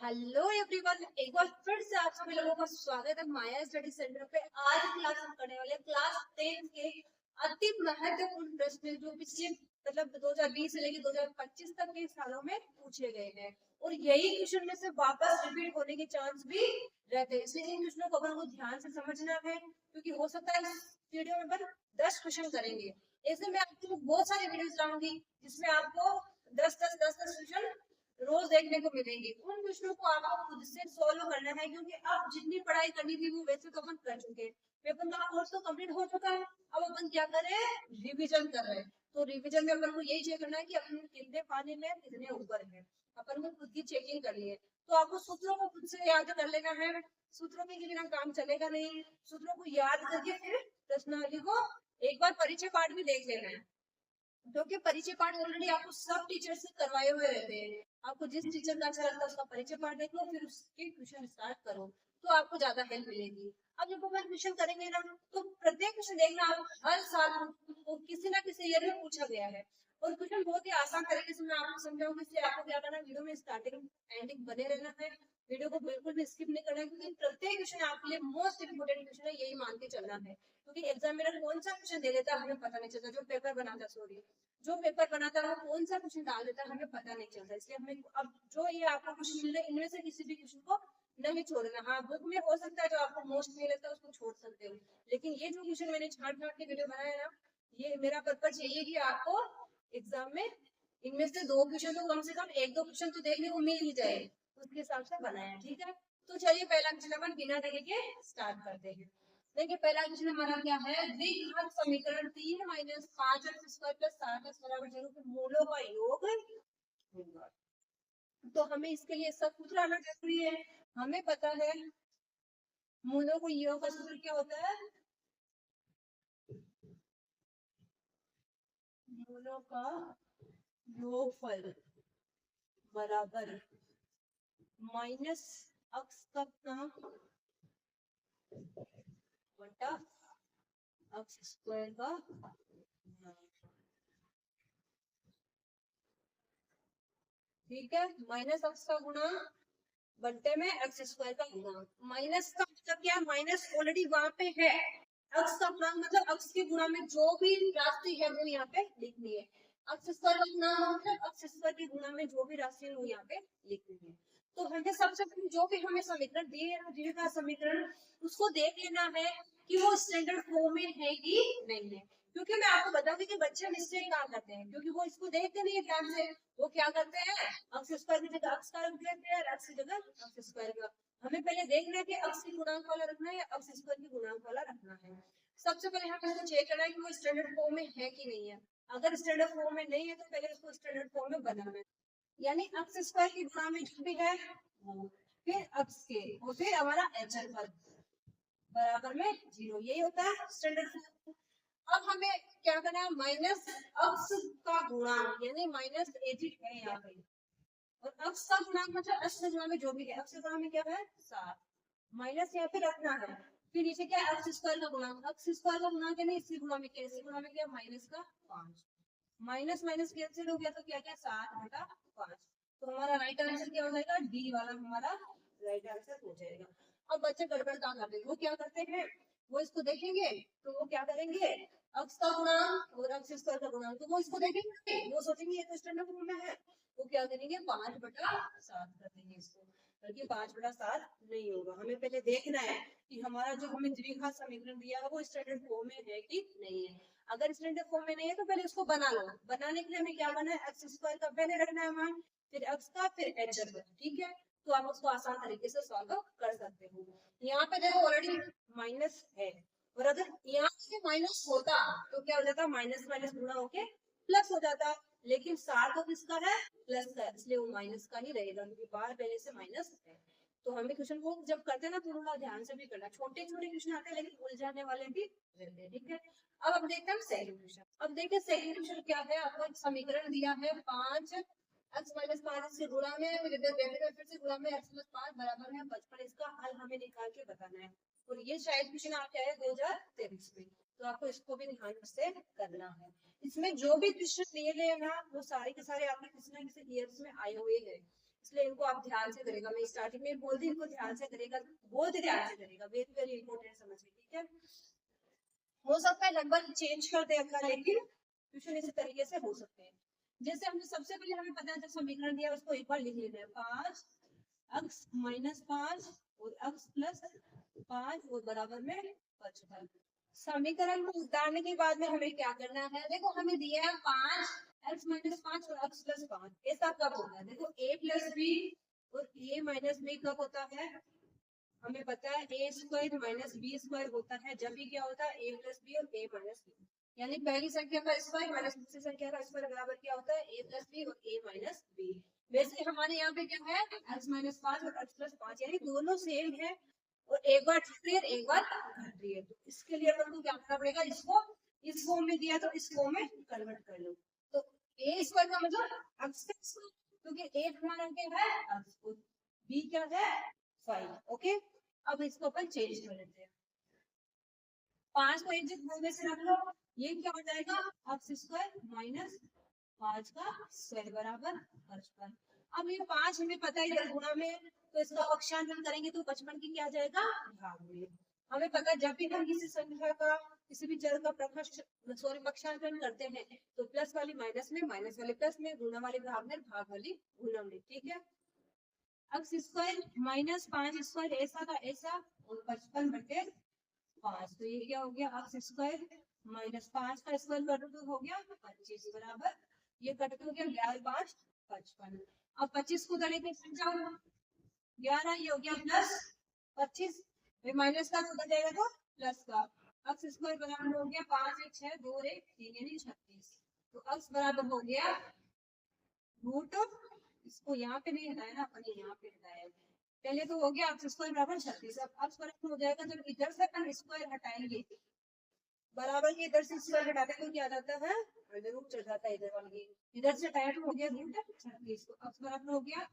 Hello everyone, एक बार फिर से आप सभी लोगों का स्वागत है माया स्टडी सेंटर पे। आज क्लास हम करने वाले क्लास 10 के अति महत्वपूर्ण प्रश्न जो पिछले 2020 से लेकर 2025 तक के सालों में पूछे गए हैं और यही क्वेश्चन में से वापस रिपीट होने के चांस भी रहते हैं। इसलिए इन क्वेश्चनों को अपन को ध्यान से समझना है क्योंकि हो सकता है इस वीडियो में अपन 10 क्वेश्चन करेंगे। ऐसे मैं आपको बहुत सारे वीडियोस लाऊंगी जिसमें आपको 10 क्वेश्चन रोज देखने को मिलेंगे। उन क्वेश्चनों को आपको खुद से सॉल्व करना है क्योंकि अब जितनी पढ़ाई करनी थी वो वैसे तो अपन कर चुके हैं। पेपर का कोर्स तो कंप्लीट हो चुका है। अब अपन क्या कर रहे हैं, रिवीजन कर रहे हैं। तो रिवीजन में अपन को यही चेक करना है कि अपन कितने पानी में कितने ऊपर है। अपन को खुद की चेकिंग करनी है। तो आपको सूत्रों को खुद से याद कर लेना है। सूत्रों के बिना काम चलेगा नहीं। सूत्रों को याद करके फिर प्रश्नावली को एक बार परिचय पाठ भी देख लेना है क्योंकि परिचय पाठ ऑलरेडी आपको सब टीचर से करवाए हुए रहते हैं। आपको जिस टीचर का अच्छा लगता है उसका परिचय पाठ देख लो, फिर उसके ट्यूशन स्टार्ट करो तो आपको ज्यादा हेल्प मिलेगी। अब जब अपन ट्यूशन करेंगे ना तो प्रत्येक क्वेश्चन देखना, आप हर साल किसी ना किसी ईयर में पूछा गया है और क्वेश्चन बहुत ही आसान तरीके से मैं आपको समझाऊंगी। इसलिए आपको क्या करना है, वीडियो में स्टार्टिंग एंडिंग बने रहना है। वीडियो को बिल्कुल भी स्किप नहीं करना है क्योंकि प्रत्येक क्वेश्चन आपके लिए मोस्ट इंपोर्टेंट क्वेश्चन है, यही मान के चलना है। क्योंकि एग्जामिनर कौन सा क्वेश्चन दे देता है हमें पता नहीं चलता। जो पेपर बनाता है वो कौन सा क्वेश्चन डाल देता है हमें पता नहीं चलता। इसलिए हमें अब जो ये आपको क्वेश्चन मिल रहे हैं इनमें से किसी भी क्वेश्चन को नहीं छोड़ना। हाँ, बुक में हो सकता है जो आपको मोस्ट नहीं लगता उसको छोड़ सकते हो, लेकिन ये जो क्वेश्चन मैंने छाट छाट के वीडियो बनाया ना, ये मेरा पर्पज यही है कि आपको एग्जाम में इनमें से दो क्वेश्चन तो कम से कम एक दो क्वेश्चन तो देखने को मिल ही जाए, उसके हिसाब से बनाया। ठीक है, तो चलिए पहला क्वेश्चन अपन बिना देखे के स्टार्ट करते हैं। देखिए पहला क्वेश्चन हमारा क्या है, द्विघात समीकरण 3 माइनस 5x² प्लस 7x बराबर 0 के मूलों का योग होगा। तो हमें इसके लिए सब सूत्र आना जरूरी है। हमें पता है मूलों को योग का सूत्र क्या होता है, मूलों का योगफल बराबर माइनस अक्ष का गुणांक बटा अक्ष स्क्वायर का गुणांक। ठीक है, माइनस अक्ष का गुणांक बट्टे में एक्स स्क्वायर का गुणांक। माइनस का मतलब क्या, माइनस ऑलरेडी वहां पे है। अक्ष का गुणांक मतलब अक्ष के गुणा में जो भी राशि है वो यहाँ पे लिखनी है। अक्ष स्क्वायर का गुणांक मतलब अक्ष स्क्वायर के गुणा में जो भी राशि है वो यहाँ पे लिखनी है। तो हमें सबसे पहले जो भी हमें समीकरण दिए है द्विघात समीकरण, उसको देख लेना है कि वो स्टैंडर्ड फॉर्म में है कि नहीं है। क्योंकि मैं आपको बताऊंगी कि बच्चे मिस्टेक कहाँ करते हैं, क्योंकि वो इसको देखते नहीं है ध्यान से। वो क्या करते हैं, अक्ष स्क्वायर की जगह अक्ष का रख देते हैं, अक्ष की जगह अक्ष स्क्वायर का। हमें पहले देखना है कि अक्ष की गुणांक वाला रखना है या अक्ष स्क्वायर की गुणांक वाला रखना है। सबसे पहले हमें इसको चेक करना है कि वो स्टैंडर्ड फॉर्म में है कि नहीं है। अगर स्टैंडर्ड फॉर्म में नहीं है तो पहले उसको स्टैंडर्ड फॉर्म में बनाना है। यानी अक्ष स्क्वायर की गुणा में जो भी है फिर अक्ष के और फिर हमारा एचएल पद बराबर में 0, यही होता है स्टैंडर्ड फॉर्म। अब हमें क्या करना है, माइनस अक्ष का गुणांक यानी माइनस एजी है यहाँ पे, और अक्ष का गुणांक मतलब अक्ष के गुणा में जो भी है। अक्ष के गुणा में क्या है 7, माइनस यहाँ पे रखना है। फिर नीचे क्या है, अक्ष स्क्वायर का गुणांक। अक्ष स्क्वायर का गुणांक है, इसी गुणा में क्या, इसी गुणा में क्या माइनस का 5। माइनस माइनस कैंसिल हो गया तो क्या क्या 7/5। तो हमारा राइट आंसर क्या हो जाएगा, डी वाला हमारा राइट आंसर हो जाएगा। अब बच्चे गड़बड़ कहाँ करते हैं, वो क्या करते हैं, वो इसको देखेंगे तो वो क्या करेंगे, अक्ष का गुणांक और अक्ष स्क्वायर का गुणांक, तो वो इसको देखेंगे वो सोचेंगे ये तो स्टैंडर्ड फॉर्म में है। वो क्या करेंगे 5/7 कर देंगे इसको, बल्कि 5/7 नहीं होगा। हमें पहले देखना है कि हमारा जो हमें द्विघात समीकरण दिया है वो स्टैंडर्ड फॉर्म में है कि नहीं है। अगर स्टैंडर्ड फॉर्म में नहीं है तो पहले उसको बना लो। बनाने के लिए हमें क्या करना है, एक्स स्क्वायर का पहले रखना है मान, फिर एक्स का, फिर एच। ठीक है, तो आप उसको आसान तरीके से सॉल्व कर सकते हो। यहाँ पे देखो ऑलरेडी माइनस है, और अगर यहाँ से माइनस होता तो क्या हो जाता, माइनस माइनस गुणा होके प्लस हो जाता। लेकिन 7 तो किसका है, प्लस का, इसलिए वो माइनस का ही रहेगा क्योंकि बाहर पहले से माइनस है। तो हमें क्वेश्चन को जब करते हैं ना थोड़ा ध्यान से भी करना। छोटे छोटे क्वेश्चन आते हैं लेकिन उलझाने वाले भी रहते हैं। ठीक है, अब हम देखते हैं सेकंड क्वेश्चन। अब देखिए सेकंड क्वेश्चन क्या है, आपको एक समीकरण दिया है 5x-5 से गुणा में फिर से गुणा में x+5 बराबर है 55। इसका हल हमें निकाल के बताना है और ये शायद क्वेश्चन आपके आया 2023 में, तो आपको इसको भी ध्यान से करना है। इसमें जो भी क्वेश्चन दिए गए ना वो सारे के सारे आपके किसी ना किसी ईयर्स में आए हुए हैं। इसलिए इनको आप ध्यान से करेगा। मैं स्टार्टिंग में बोल दी, इनको ध्यान से करेगा, बहुत ही ध्यान से करेगा, वेरी वेरी इंपॉर्टेंट समझिए, ठीक है। हो सकता है लगभग चेंज कर दे अगर, लेकिन ट्यूशन इसी तरीके से हो सकते हैं। जैसे हमने सबसे पहले हमें पता है जब समीकरण दिया उसको एक बार लिख लेना है, 5 x माइनस 5 और x प्लस 5 और बराबर में 55। समीकरण को उतारने के बाद में हमें क्या करना है, देखो हमें दिया है 5 x माइनस 5 और x प्लस 5, ऐसा कब होता है, देखो a प्लस बी और a माइनस बी कब होता है, हमें पता है ए स्क्वायर माइनस बी स्क्वायर होता है जब भी क्या होता है ए प्लस बी और ए माइनस बी, यानी पहली संख्या का स्क्वायर माइनस दूसरी संख्या का स्क्वायर बराबर क्या होता है ए प्लस बी और ए माइनस बी। वैसे हमारे यहाँ पे क्या है x माइनस 5 और x प्लस 5, यानी दोनों सेम है और एक बार घट रही है एक बार घट रही है, तो इसके लिए अपन को क्या करना पड़ेगा, इसको इस फॉर्म में दिया तो इस फॉर्म में कन्वर्ट कर लो। तो ए स्क्वायर का मतलब x का स्क्वायर, क्योंकि ए हमारा क्या है x, बी क्या है 5, ओके। अब इसको अपन चेंज कर लेते हैं, 5 को एक जगह में से रख लो, ये क्या हो जाएगा एक्स स्क्वायर माइनस 5 का स्क्वायर बराबर 55। अब ये 5 हमें पता है इधर गुणा में, तो इसका पक्षांतरण करेंगे तो 55 की क्या आ जाएगा भाग में। हमें पता है जब भी हम किसी संख्या का किसी भी चर का पक्षांतरण करते हैं तो प्लस वाली माइनस में, माइनस वाले प्लस में, गुणा वाले भाग में, भाग वाली गुणा में, ठीक है। एक्स स्क्वायर माइनस 5 स्क्वायर ऐसा का ऐसा और 55 बटे 5, तो ये क्या हो गया एक्स स्क्वायर माइनस 5 का स्क्वायर कर दो हो गया 25 बराबर, ये कट हो गया 11 5 55। अब 25 को उधर लेके जाओ, 11 ये हो गया प्लस 25, फिर माइनस का उधर जाएगा तो प्लस का, एक्स स्क्वायर बराबर हो गया 5 1 6 2 1 3 यानी 36, तो एक्स बराबर हो गया रूट, इसको यहाँ पे नहीं हटाया ना अपन, यहाँ पे हटाया, पहले तो हो गया एक्स स्क्वायर बराबर 36, अब एक्स बराबर हो जाएगा जब इधर से अपन स्क्वायर हटाएंगे बराबर के इधर से स्क्वायर हटाते तो क्या जाता है रूट चढ़ जाता है इधर वाली, इधर से हटाया तो हो गया रूट 36, तो एक्स बराबर हो गया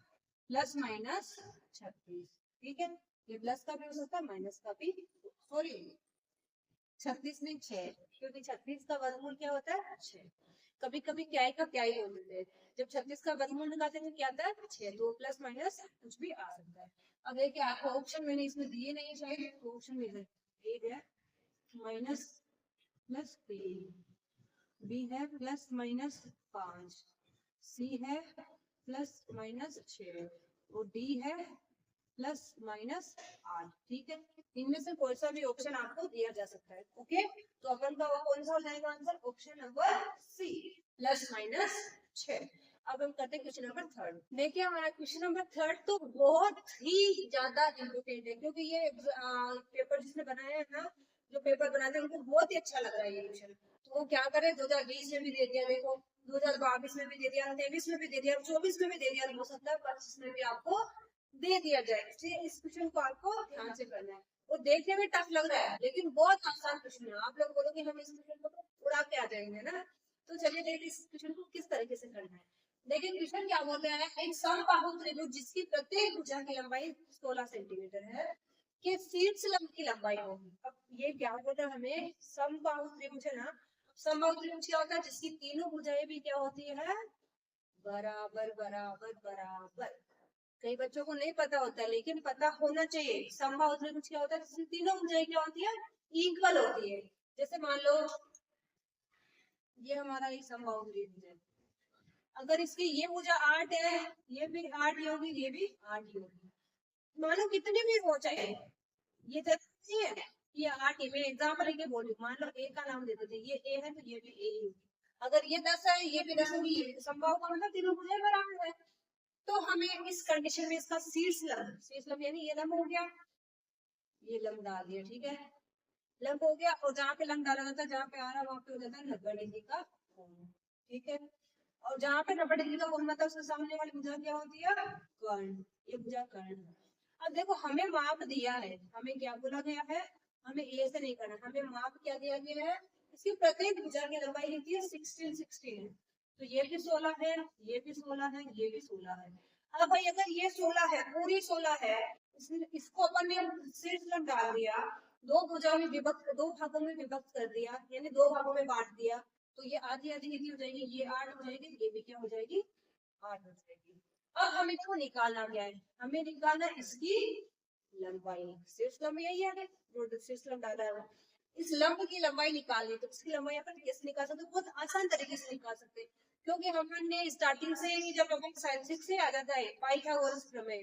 प्लस माइनस 36, ठीक है। ये प्लस का भी हो सकता है माइनस का भी, सॉरी 36 में 6, क्योंकि 36 का वर्गमूल क्या होता है 6, कभी कभी क्या का क्या ही बोल देते हैं, जब 36 का वर्गमूल निकालते हैं क्या आता है 6, तो प्लस माइनस कुछ भी आ सकता है। अब देखिए आपको ऑप्शन मैंने इसमें दिए नहीं शायद, तो ऑप्शन में ए है माइनस प्लस 3, बी है प्लस माइनस 5, सी है प्लस माइनस 6 और डी है प्लस माइनस 8, ठीक है। इनमें से कोई सा भी ऑप्शन आपको दिया जा सकता है, ओके। तो अपन का कौन सा हो जाएगा answer, option number C plus minus 6। अब हम करते हैं क्वेश्चन नंबर 3। देखिए हमारा क्वेश्चन नंबर 3 तो बहुत ही ज्यादा इम्पोर्टेंट है, क्योंकि ये पेपर जिसने बनाया है ना, जो पेपर बनाते हैं उनको बहुत ही अच्छा लग रहा है ये क्वेश्चन। तो वो क्या करे 2020 में भी दे दिया, देखो 2022 में भी दे दिया, 23 में भी दे दिया, 24 में भी दे दिया, हो सकता है 25 में भी आपको दे दिया जाए, इसलिए इस क्वेश्चन को आपको ध्यान से करना है। वो देखने में टफ लग रहा है लेकिन बहुत आसान क्वेश्चन है, आप लोग बोलोगे हम इस क्वेश्चन को तो उड़ा के आ जाएंगे ना, तो चलिए देखिए इस क्वेश्चन को किस तरीके से करना है। देखिए क्वेश्चन क्या बोलता है, एक समबाहु त्रिभुज जिसकी प्रत्येक भुजा की लंबाई 16 सेंटीमीटर है कि शीर्ष लंब की लंबाई होगी। अब ये क्या होता है, हमें समबाहु त्रिभुज है ना, समबाहु त्रिभुज क्या होता है जिसकी तीनों भुजाएं भी क्या होती है बराबर बराबर बराबर। कई बच्चों को नहीं पता होता है लेकिन पता होना चाहिए, समबाहु त्रिभुज क्या होता है जिसकी तीनों भुजाएं क्या होती है इक्वल होती है। जैसे मान लो ये हमारा एक समबाहु त्रिभुज है, अगर इसकी ये भुजा 8 है, ये भी 8 ही होगी, ये भी 8 ही होगी, मानो कितने भी हो चाहे, ये जरूरी है ये 8 ही। मैं एग्जाम्पल लेके बोल रही हूँ, मान लो ए का नाम दे देते, ये ए है तो ये भी ए ही होगी, अगर ये 10 है ये भी 10 होगी, समबाहु का मतलब तीनों भुजाएं बराबर है। तो हमें इस कंडीशन में इसका शीर्ष लंब यानी ये लंब हो गया, ये लंब डाल दिया, ठीक है, लंब हो गया, और जहाँ पे लंब डाला जाता है जहाँ पे आ रहा है वहां पे हो जाता है 90 डिग्री का कोण, ठीक है। और जहाँ पे 90 डिग्री का कोण मतलब उसके सामने वाली भुजा क्या होती है कर्ण, ये भुजा कर्ण है। अब देखो हमें माप दिया है, हमें क्या बोला गया है, हमें ए से नहीं करना, हमें माप क्या दिया गया है, इसकी प्रत्येक भुजा की लंबाई लिखी है 16 16, तो ये भी 16 है, ये भी 16 है, ये भी 16 है। अब भाई अगर ये 16 है पूरी 16 है, इसको अपन ने शीर्ष लंब डाल दिया, दो भुजाओं में विभक्त, दो भागों में विभक्त कर दिया, यानी दो भागों में बांट दिया, तो ये आधी आधी हो जाएगी, ये 8 हो जाएगी, ये भी क्या हो जाएगी 8 हो जाएगी। अब हमें देखो निकालना क्या है, हमें निकालना इसकी लंबाई। शीर्ष लंब यही है जो शीर्ष लंब डाला है, इस लंब की लंबाई निकालनी, तो इसकी लंबाई अपन कैसे निकाल सकते हैं, बहुत आसान तरीके से निकाल सकते हैं, क्योंकि हमने स्टार्टिंग से ही जब अपन साइन सिक्स से आ जाता है पाइथागोरस प्रमेय,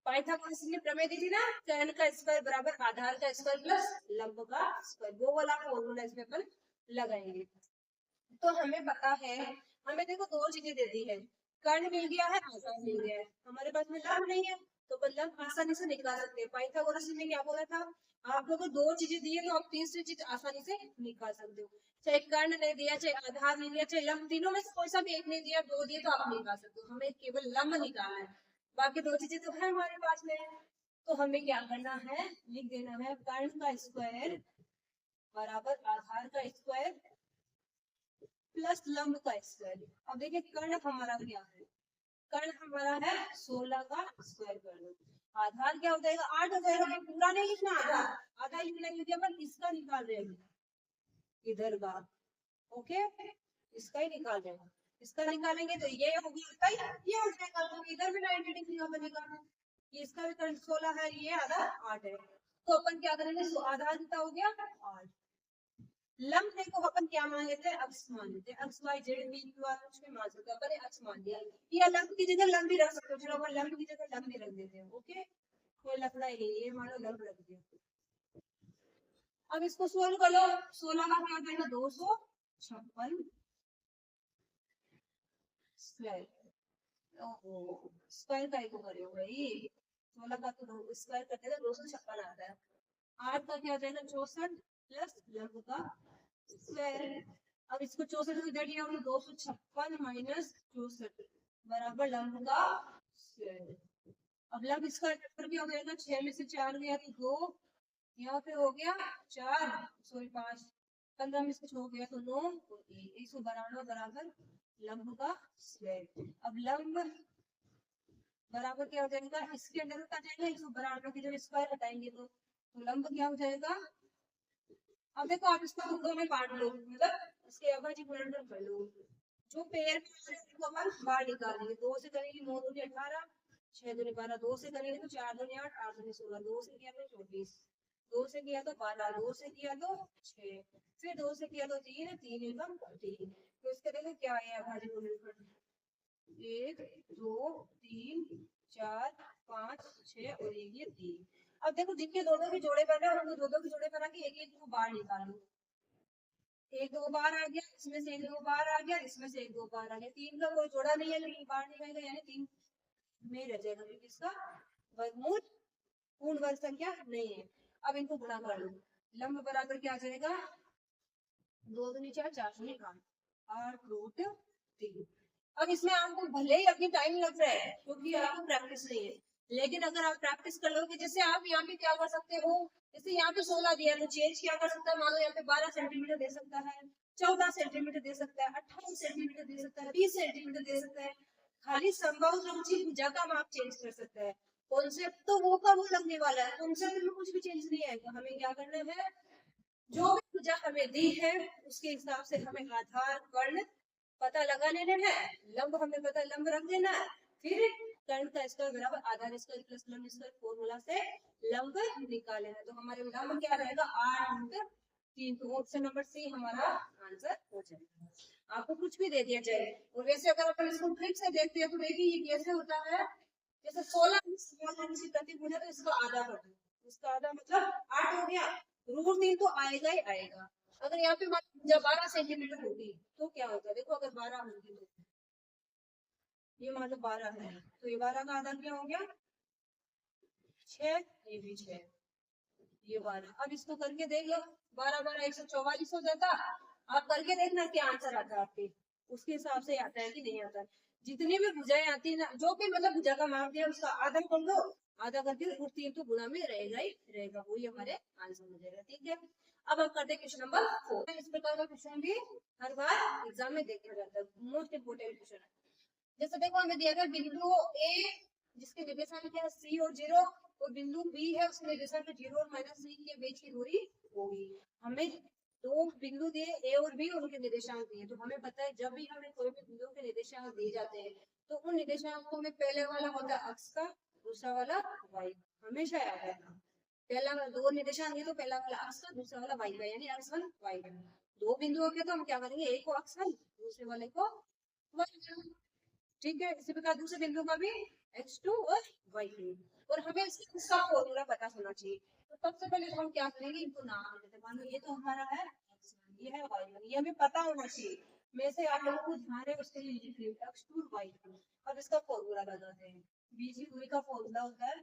पाइथागोरस ने प्रमेय दी थी ना, tan का स्क्वायर बराबर आधार का स्क्वायर प्लस लंब का स्क्वायर, वो वाला फॉर्मूला इसमें अपन लगाएंगे। तो हमें पता है, हमें देखो दो चीजें दे दी है, कर्ण मिल गया है, आधार मिल गया है, हमारे पास में लंब नहीं है, तो अपन लंब आसानी से निकाल सकते हैं। पाइथागोरस ने क्या बोला था, आपको तो दो चीजें दी है तो आप तीसरी चीज आसानी से निकाल सकते हो, चाहे कर्ण नहीं दिया, चाहे आधार नहीं दिया, चाहे लंब, तीनों में से कोई सा भी एक नहीं दिया, दो दिए तो आप निकाल सकते हो, हमें केवल लंब निकालना है, बाकी दो चीजें तो है हमारे पास में। तो हमें क्या करना है, लिख देना है कर्ण का स्क्वायर बराबर आधार का स्क्वायर प्लस लंब का स्क्वायर। अब देखिए कर्ण हमारा क्या है, कर्ण हमारा है 16 का स्क्वायर कर्ण, आधार क्या हो जाएगा 8 हो जाएगा, पूरा नहीं लिखना, आधार आधा लिखना, क्योंकि अपन इसका निकाल रहे हैं इधर का, ओके, इसका ही निकाल रहे हैं, इसका निकालेंगे तो ये हो गया, ये हो जाएगा, तो इधर भी 90 डिग्री का बनेगा, ये इसका भी कर्ण 16 है, ये आधा 8 है, तो अपन क्या करेंगे, आधार कितना हो गया 8, लंब देखो अपन क्या मान लेते हैं, अक्ष मान लेते हैं, अक्ष Y Z B Q R कुछ भी मान सकते हैं, अपन अक्ष मान लिया, या लंब की जगह लंब भी रख सकते हो, चलो अपन लंब की जगह लंब भी रख देते हैं, ओके, कोई लफड़ा ही नहीं, ये मानो लंब रख दिया। अब इसको सोल्व कर लो, 16 का क्या होता है 256 स्क्वायर, ओहो स्क्वायर का को करे हो भाई, 16 का तो स्क्वायर करते हैं 256 आता है, 8 का क्या हो जाएगा 64 प्लस लंब का स्क्वायर। अब इसको 64 से इधर लिया, 256 माइनस 64 बराबर लंब का स्क्वायर। अब लंब इसका वेक्टर क्या हो जाएगा, 6 में से 4 गया तो 2, यहाँ पे हो गया 4 सॉरी 5, 15 में से 6 गया तो 9, 192 बराबर लंब का स्क्वायर। अब लंब बराबर क्या हो जाएगा, इसके अंदर आ जाएगा 192 की जब स्क्वायर हटाएंगे तो लंब क्या हो जाएगा, अब देखो आप इसको टुकड़ों में बांट लो, मतलब इसके अभाज्य गुणनफल कर लो, जो पेयर को अपन बाहर निकालेंगे, 2 से करेंगे 9 दूनी 18, 6 दूनी 12, 2 से करेंगे तो 4 दूनी 8, 8 दूनी 16, 2 से किया तो 24, 2 से किया तो 12, 2 से किया तो 6, फिर 2 से किया तो 3, 3 एकम 3, तो इसके देखो क्या है अभाज्य गुणनफल, 1 2 3 4 5 6 और ये 3। अब देखो जिनके दोनों के जोड़े बने और उनको दो के जोड़े बना के एक एक को बाहर निकालो, एक दो बार आ गया, इसमें से एक दो बार आ गया, इसमें से एक दो बार आ गया, 3 का कोई जोड़ा नहीं है लेकिन बाहर निकलेगा, यानी 3 में रह जाएगा, क्योंकि इसका वर्गमूल पूर्ण वर्ग संख्या नहीं है। अब इनको गुणा कर लो, लंब बराबर क्या आ जाएगा, 2 दूनी 4, 4 दूनी 8 रूट 3। अब इसमें आपको भले ही अपनी टाइम लग रहा है क्योंकि आपको प्रैक्टिस नहीं है, लेकिन अगर आप प्रैक्टिस कर लोगे, जैसे आप यहाँ पे क्या कर सकते हो, जैसे यहाँ पे 16 दिया तो चेंज क्या कर सकता है, मान लो यहाँ पे 12 सेंटीमीटर दे सकता है, 14 सेंटीमीटर दे सकता है, 18 सेंटीमीटर दे सकता है, 20 सेंटीमीटर दे सकता है, खाली संभव रुचि भुजा का माप चेंज कर सकता है, कॉन्सेप्ट तो वो का वो लगने वाला है, कॉन्सेप्ट में कुछ भी चेंज नहीं आएगा। हमें क्या करना है, जो भी भुजा हमें दी है उसके हिसाब से हमें आधार कर्ण पता लगा लेना है, लंब हमें पता लंब रख देना है, फिर कर्ण का स्क्वायर बराबर आधार स्क्वायर प्लस लंब स्क्वायर फॉर्मूला से लंब निकाल लेना, तो हमारे लंब क्या रहेगा 8 तो ऑप्शन नंबर सी हमारा आंसर हो जाएगा। आपको कुछ भी दे दिया जाए, और वैसे अगर अपन इसको ठीक से देखते हैं तो देखिए ये कैसे होता है, जैसे 16 किसी प्रतिभुजा तो इसका आधा कर दो, इसका आधा मतलब 8 हो गया, रूट 3 तो आएगा ही आएगा। अगर यहाँ पे जब 12 सेंटीमीटर होगी तो क्या होगा, देखो अगर 12 होगी तो ये मान लो 12 है, तो ये 12 का आधा क्या हो गया 6, ये भी 6, ये 12। अब इसको करके देख लो, 12 12 144 हो जाता, आप करके देखना क्या आंसर आता है आपके, उसके हिसाब से आता है कि नहीं आता। जितनी भी भुजाएं आती है ना, जो भी मतलब भुजा का माप दिया उसका आधा कर लो, आधा करके रूट 3 तो गुणा में रहेगा ही रहेगा, वही हमारे आंसर हो जाएगा, ठीक है। अब हम करते हैं क्वेश्चन नंबर 4। इस प्रकार का क्वेश्चन भी हर बार एग्जाम में देखा जाता है, मोस्ट इंपोर्टेंट क्वेश्चन है। जैसे देखो हमें दिया गया बिंदु ए जिसके निर्देशांक है सी और 0, और बिंदु बी है उसके निर्देशांक 0 और -3 के बीच की दूरी होगी, हमें दो बिंदु दिए ए और बी, उनके निर्देशांक दिए। तो हमें पता है जब भी हमें कोई भी बिंदु के निर्देशांक दिए जाते हैं तो उन निर्देशांकों में पहले वाला होता है अक्ष का, दूसरा वाला वाई, हमेशा याद रखना। पहला दो निर्देशांक है तो पहला वाला अक्ष का, दूसरा वाला वाई का, यानी x1 y1। दो बिंदु हो गया तो हम क्या करेंगे, एक को x1 दूसरे वाले को y1। ठीक है, इसी प्रकार दूसरे बिंदु का भी x2 और y2। और हमें इसका फॉर्मूला पता होना चाहिए। तो सबसे पहले तो हम क्या करेंगे, इनको नाम दे देते हैं। मान लो ये तो हमारा है x1, ये है y1, ये हमें पता होना चाहिए। मैं से आप लोगों को ध्यान है उसके लिए लिख रही हूँ x2 y2। अब इसका फॉर्मूला लगाते हैं। बीच की दूरी का फॉर्मूला होता है,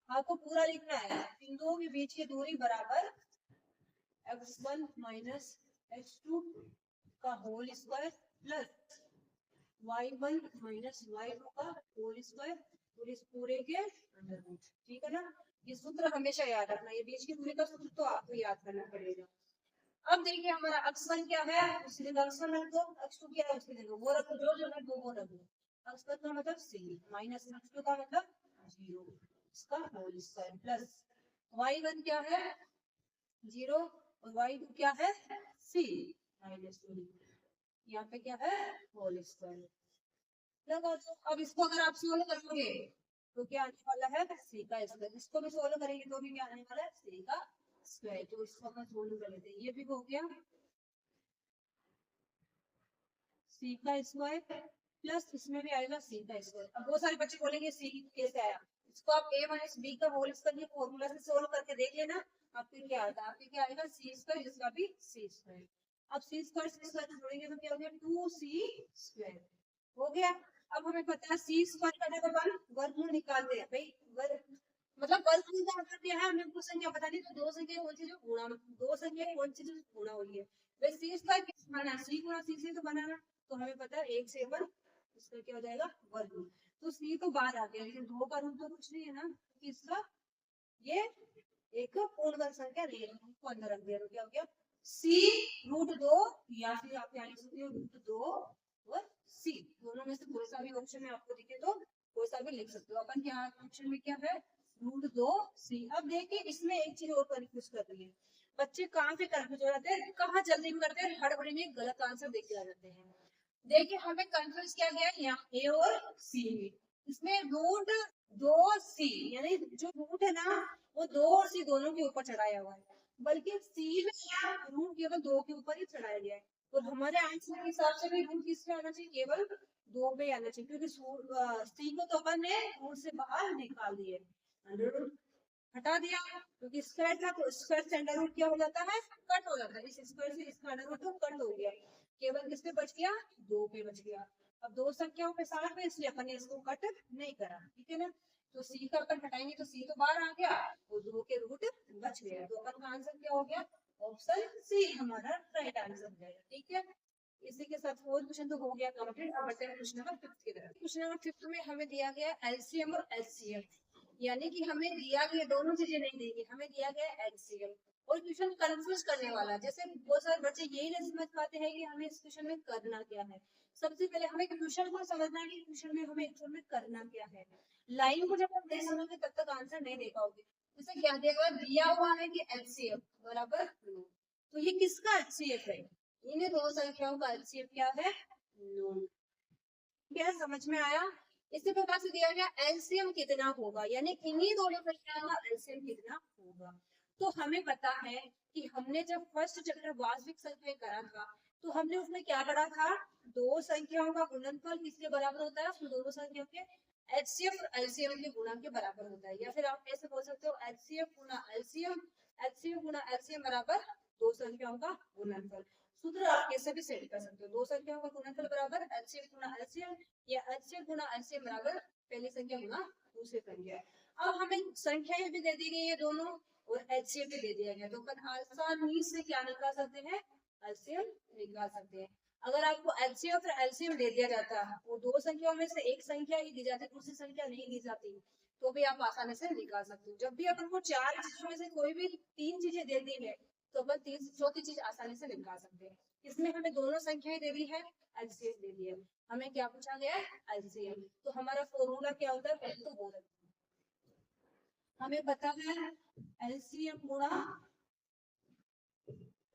आपको पूरा लिखना है, बिंदुओं के बीच की दूरी बराबर x1 माइनस x2 का whole square plus y1 minus y2 का होल स्क्वायर, और इस पूरे के अंडर रूट। ठीक है ना, ये सूत्र हमेशा याद रखना, ये बीच की दूरी का सूत्र तो आपको याद करना पड़ेगा। अब देखिए हमारा x1 क्या है, उसकी जगह x1 रख दो, x2 क्या है उसकी जगह वो रख दो, जो रख दो वो रख दो। x1 का मतलब c माइनस x2 का मतलब 0, इसका होल स्क्वायर प्लस y1 क्या है 0 और y2 क्या है c माइनस 2, यहाँ पे क्या है होल स्क्वायर लगा दो। अब इसको अगर आप सोल्व करोगे तो क्या आने वाला है c का स्क्वायर, इसको भी सोल्व करेंगे तो भी क्या आने वाला है c का स्क्वायर। तो इसको अपन सोल्व कर लेते हैं, ये भी हो गया c का स्क्वायर प्लस इसमें भी आएगा c का स्क्वायर। अब बहुत सारे बच्चे बोलेंगे c कैसे आया, इसको आप a माइनस b का होल स्क्वायर ये फॉर्मूला से सोल्व करके देख लेना, आपके क्या आता है, आपके क्या आएगा c स्क्वायर, इसका भी c स्क्वायर। अब c स्क्वायर जोड़ेंगे तो क्या हो गया 2c स्क्वायर हो गया। अब हमें पता है c स्क्वायर का जब अपन वर्गमूल निकालते हैं भाई, वर्ग मतलब वर्गमूल का मतलब क्या है, हमें कुछ संख्या पता नहीं तो दो संख्या कौन सी जो गुणा, दो संख्या कौन सी जो गुणा हुई है, भाई c स्क्वायर किस बना c गुणा c से तो बनाना, तो हमें पता है 1 से 1 इसका क्या हो जाएगा वर्गमूल। तो c तो बाहर आ गया, लेकिन 2 का रूट तो कुछ नहीं है ना, इसका ये एक पूर्ण वर्ग संख्या नहीं है, को अंदर रख दिया तो क्या हो गया c रूट 2, या फिर आप यहाँ लिख सकते हो रूट 2 और c, दोनों में से कोई सा भी ऑप्शन में आपको दिखे तो कोई सा भी लिख सकते हो। अपन क्या ऑप्शन में क्या है रूट 2 c। अब देखिए इसमें एक चीज और कंफ्यूज कर रही है, बच्चे कहाँ पे कंफ्यूज हो जाते हैं, कहाँ जल्दी में करते हैं, हड़बड़ी में गलत आंसर देख के आ जाते हैं। देखिए हमें कंफ्यूज किया गया है यहाँ ए और सी में, इसमें रूट 2c यानी जो रूट है ना वो 2 और c दोनों के ऊपर चढ़ाया हुआ है, बल्कि c में क्या रूट केवल 2 के ऊपर ही चढ़ाया गया है। और हमारे आंसर के हिसाब से भी रूट किस पे आना चाहिए, केवल 2 पे आना चाहिए, क्योंकि c को तो अपन ने रूट से बाहर निकाल दिए, अंडर रूट हटा दिया, क्योंकि स्क्वायर था तो स्क्वायर से अंडर रूट क्या हो जाता है कट हो जाता है, इस स्क्वायर से इसका अंडर रूट तो कट हो गया, केवल किस पे बच गया 2 पे बच गया। अब दो संख्याओं पे साथ में इसलिए अपन ने इसको कट नहीं करा, ठीक है ना। तो c का अपन हटाएंगे तो c तो बाहर आ गया और 2 के रूट बच गया, तो अपन का आंसर क्या हो गया ऑप्शन सी हमारा राइट आंसर हो जाएगा। ठीक है, इसी के साथ फोर्थ क्वेश्चन तो हो गया कंप्लीट। अब बढ़ते हैं क्वेश्चन नंबर 5 की तरफ। क्वेश्चन नंबर 5 में हमें दिया गया एलसीएम और एचसीएफ, यानी कि हमें दिया गया दोनों चीजें नहीं देंगे, हमें दिया गया एलसीएम। और क्वेश्चन कंफ्यूज करने वाला है, जैसे बहुत सारे बच्चे यही नहीं समझ पाते हैं कि हमें इस क्वेश्चन में करना क्या है। सबसे पहले हमें क्वेश्चन को समझना है कि क्वेश्चन में हमें एक्चुअल में करना क्या है। लाइन को जब आप नहीं समझोगे तब तक आंसर नहीं दे पाओगे। जैसे क्या दिया हुआ है कि एलसीएम बराबर 9, तो ये किसका एलसीएम है, इन्हें दो संख्याओं का एलसीएम क्या है 9। क्या समझ में आया। इसी प्रकार से दिया गया एलसीएम कितना होगा, यानी इन्हीं दोनों संख्याओं का एलसीएम कितना होगा। तो हमें पता है कि हमने जब फर्स्ट चैप्टर वास्तविक संख्या करा था तो हमने उसमें क्या पढ़ा था, दो संख्याओं का गुणनफल किसके बराबर होता है, उन दोनों संख्याओं के एचसीएफ और एलसीएम के गुणा के बराबर होता है, या फिर आप ऐसे बोल सकते हो एचसीएफ गुणा एलसीएम, एचसीएफ गुणा एलसीएम बराबर दो संख्याओं का गुणनफल। सूत्र आप कैसे भी सेट कर सकते हो, दो संख्याओं का गुणनफल बराबर एचसीएफ गुणा एलसीएम या एचसीएफ गुणा एलसीएम बराबर पहली संख्या गुणा दूसरी संख्या। अब हमें संख्याएं भी दे दी गई है दोनों और एचसीएफ भी दे दिया गया, तो अपन आसानी से क्या निकाल सकते हैं एलसीएम निकाल सकते हैं। अगर आपको एचसीएफ और एलसीएम दे दिया जाता है, वो दो संख्याओं में से एक संख्या ही दी जाती है, दूसरी संख्या नहीं दी जाती, तो भी आप आसानी से निकाल सकते हो। जब भी अपन को चार चीजों में से कोई भी तीन चीजें दे दी है तो अपन चौथी चीज आसानी से निकाल सकते हैं। इसमें हमें दोनों संख्याएं दे दी है, एलसीएम दे दी है, हमें क्या पूछा गया है एलसीएम। तो हमारा फॉर्मूला क्या होता है पहले तो बोल, हमें पता है एलसीएम गुणा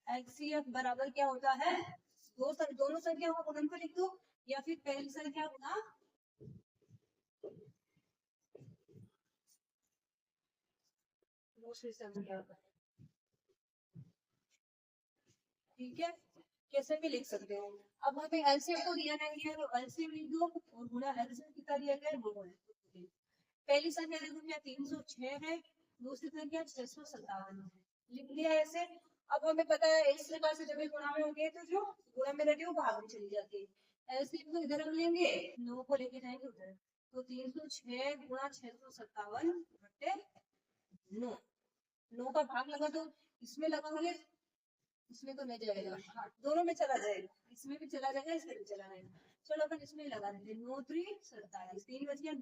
एचसीएफ बराबर क्या होता है, दोनों संख्याओं का गुणनफल लिख दो, या फिर पहली संख्या गुना दूसरी संख्या। ठीक है, कैसे भी लिख सकते हो। अब हमें एलसीएम को दिया नहीं है तो एलसीएम लिख दो, और गुणा एलसीएम कितना दिया गया है, वो है। पहली संख्या देखो क्या 306 है, दूसरी संख्या 657 है, लिख लिया ऐसे। अब हमें पता है इस प्रकार से जब भी गुणा में होंगे तो जो गुणा में रहती है वो भाग में चली जाती है। एलसीएम को इधर रख लेंगे, 9 को लेके जाएंगे उधर, तो 306 गुणा 657 बटे 9, 9 का भाग लगा तो इसमें लगाओगे, इसमें तो नहीं जाएगा, हाँ दोनों में चला जाएगा, इसमें भी चला जाएगा इसमें भी चला जाएगा। चलो अपन इसमें लगा देते हैं, 9 3 47, 3 बच गया,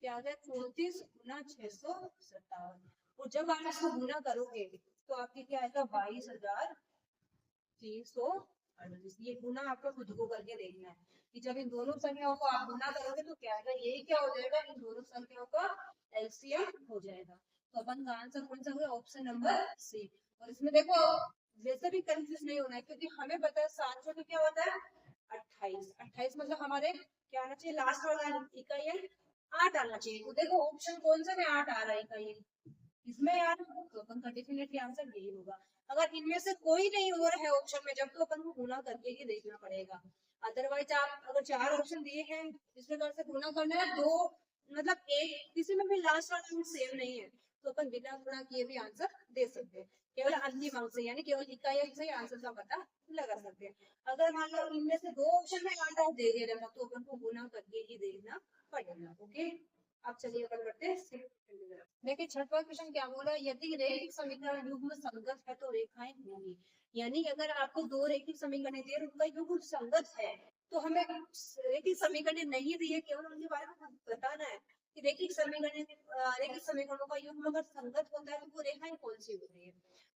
क्या आ गया 34 गुना 657, और जब आप इसको गुना करोगे तो आपके क्या आएगा 22,338। ये गुना आपको खुद को करके देखना है कि जब इन दोनों संख्याओं को आप गुना करोगे तो क्या आएगा, यही क्या हो जाएगा, इन दोनों संख्याओं का एलसीएम हो जाएगा। तो अपन का आंसर कौन सा हुआ, ऑप्शन नंबर सी। और इसमें देखो वैसे भी कंफ्यूज नहीं होना है, क्योंकि हमें पता है 700 तो क्या होता है 28, 28 मतलब हमारे क्या आना चाहिए, लास्ट वाला इकाई है 8 आना चाहिए। तो देखो ऑप्शन कौन सा में 8 आ रहा है इकाई, इसमें यार तो अपन का डेफिनेटली आंसर यही होगा। अगर इनमें से कोई नहीं हो रहा है ऑप्शन में, जब तो अपन को गुना करके ही देखना पड़ेगा। अदरवाइज आप अगर 4 ऑप्शन दिए हैं इस प्रकार से गुना करना है, दो मतलब एक किसी में भी लास्ट वाला सेम नहीं है, तो अपन बिना गुणा किए भी आंसर दे सकते हैं, केवल अंतिम अंक से यानी केवल इकाई अंक से आंसर का पता लगा सकते हैं। अगर मान लो इनमें से दो ऑप्शन में आंसर दे दे रहे तो अपन को गुना करके ही देखना पड़ेगा। ओके, अब चलिए अपन बढ़ते हैं। देखिए छठवां क्वेश्चन क्या बोला, यदि रैखिक समीकरण युग्म संगत है तो रेखाएं होंगी। यानी अगर आपको दो रैखिक समीकरण दिए उनका युग्म संगत है तो हमें रैखिक समीकरण नहीं दिए, केवल उनके बारे में बताना है कि रैखिक समीकरणों का युग्म अगर संगत होता है तो वो रेखाएं कौन सी होती है।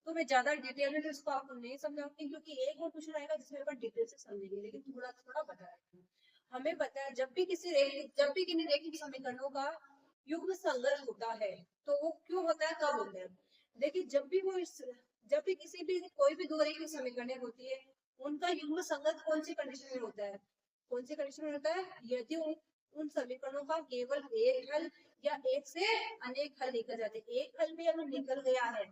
तो मैं ज्यादा डिटेल में तो इसको आपको नहीं समझाऊंगी, क्योंकि एक और क्वेश्चन आएगा जिसमें अपन डिटेल से समझेंगे, लेकिन थोड़ा थोड़ा बता रही हूँ। हमें पता है जब भी किन्हीं रैखिक समीकरणों का युग्म संगत होता है तो वो क्यों होता है, कब होता है। देखिए जब भी किसी भी कोई भी दो रैखिक समीकरण होती है उनका युग्म संगत कौन सी कंडीशन में होता है, कौन सी कंडीशन में होता है, यदि उन समीकरणों का केवल एक हल या एक से अनेक हल निकल जाते हैं। एक हल भी अगर निकल गया है,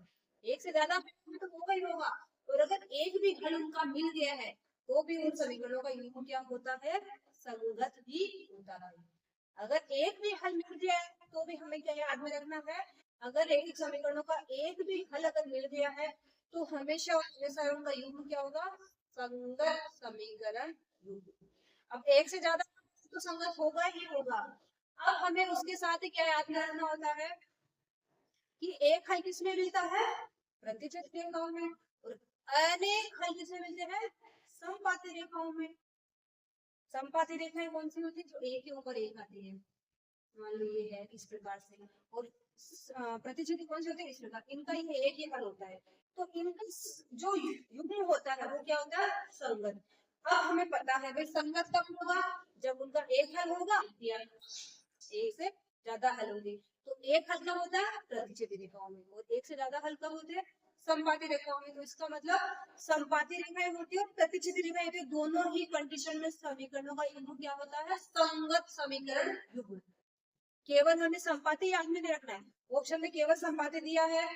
एक से ज्यादा तो होगा ही होगा, और अगर एक भी हल उनका मिल गया है तो भी उन समीकरणों का युग्म क्या होता है, संगत ही होता है। अगर एक भी हल मिल गया है तो भी हमें क्या याद में रखना है, अगर रैखिक समीकरणों का एक भी हल अगर मिल गया है तो हमेशा हमेशा उनका युग्म क्या होगा, संगत समीकरण युग्म। अब एक से ज्यादा तो संगत होगा ही होगा। अब हमें उसके साथ ही क्या याद में रखना होता है कि एक हल किसमें मिलता है, प्रतिच्छेद रेखाओं में, और अनेक हल किसमें मिलते हैं, समपाती रेखाओं में। समपाती रेखाएं कौन सी होती है, जो एक के ऊपर एक आती है, मान लो ये है इस प्रकार से, और प्रतिच्छेद कौन सी होती है, इस प्रकार, इनका ये एक ही हल होता है। तो इनका जो युग्म होता है वो क्या होता है, संगत। अब हमें पता है भाई संगत कब होगा, जब उनका एक हल होगा या एक से ज्यादा हल होंगे। तो एक हल कब होता है, प्रतिच्छेदी रेखाओं में, और एक से ज्यादा हल कब होते हैं, संपाती रेखाओं में। तो इसका मतलब संपाती रेखाएं होती है और प्रतिच्छेदी रेखाएं होती है, दोनों ही कंडीशन में समीकरणों का युग्म क्या होता है, संगत समीकरण युग्म। केवल हमें संपाती याद में नहीं रखना है, ऑप्शन में केवल संपाती दिया है,